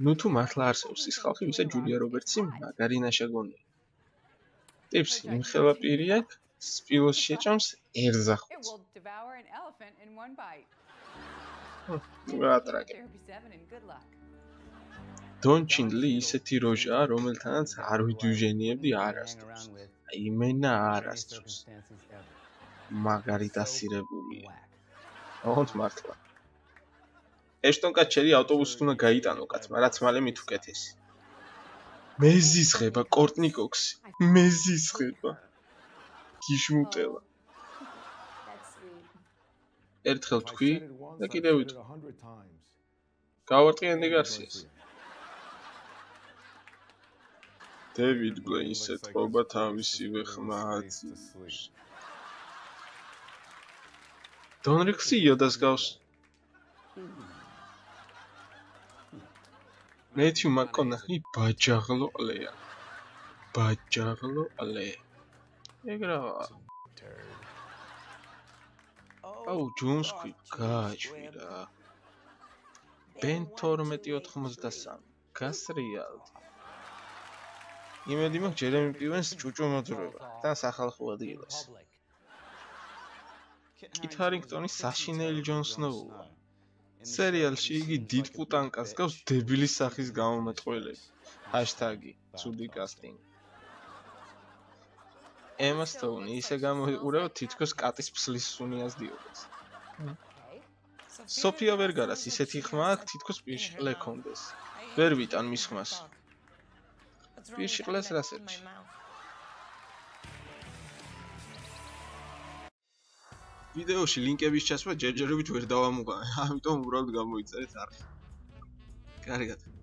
ნუ თუ მართლა არსებობს ის ხალხი, ვისაც ჯულია რობერტსი მაგარი ნაშაგონია. ტიპს იმხელა პირი აქვს, სპილოს შეჭამს ერზახოც. გაატრაკე. დონ ჩინდლი ისეთი როჟაა, რომელთანაც არ ვიდვიჟენიებდი არასდროს. იმენა არასდროს. მაგარი დასირებულია. ოღონდ მართლა. ეშტონ კაჩერი ავტობუსით უნდა გაიტანო კაცმა, რაც მალე მით უკეთესი. მეზისხება კორტნი კოქსი. მეზისხება. გიშმუტელა. ერთხელ თქვი და კიდევ ვიტყვი. გავარტყი ენდი გარსიას. დევიდ ბლეინს ეთყობა თავისივე ხმა აძიებს. დონ რიქსი იოდას გავს. მეთიუ მაკონაჰი ბაჯაღლო ყლეა. ბაჯაღლო ყლე. ეგრავა. აუ ჯონს ქვი გააჩვირა. ბენ 12.93 გასრიალდი. იმედი მაქვს ჯერემი პივენს ჭუჭუ მოძრება და სახალხო ადგილას. კით ჰარინგტონი საშინელი ჯონ სნოუა. სერიალში იგი დიდ პუტანკას გავს დებილის სახის გამომეტყველები. #ცუდი კასტინგი. ემა სტოუნი ისე გამოიყურება თითქოს კატის ფსლის სუნიას დიოდეს. სოფია ვერგარას ისეთი ხმა აქვს თითქოს პირშიყლე ქონდეს. ვერ ვიტან მის ხმას. პირშიყლეს რასერჩი. ვიდეოში ლინკების ჩასმა ჯერჯერობით ვერ დავამუყავე, ამიტომ უბრალოდ გამოიწერეთ არხი. კარგად.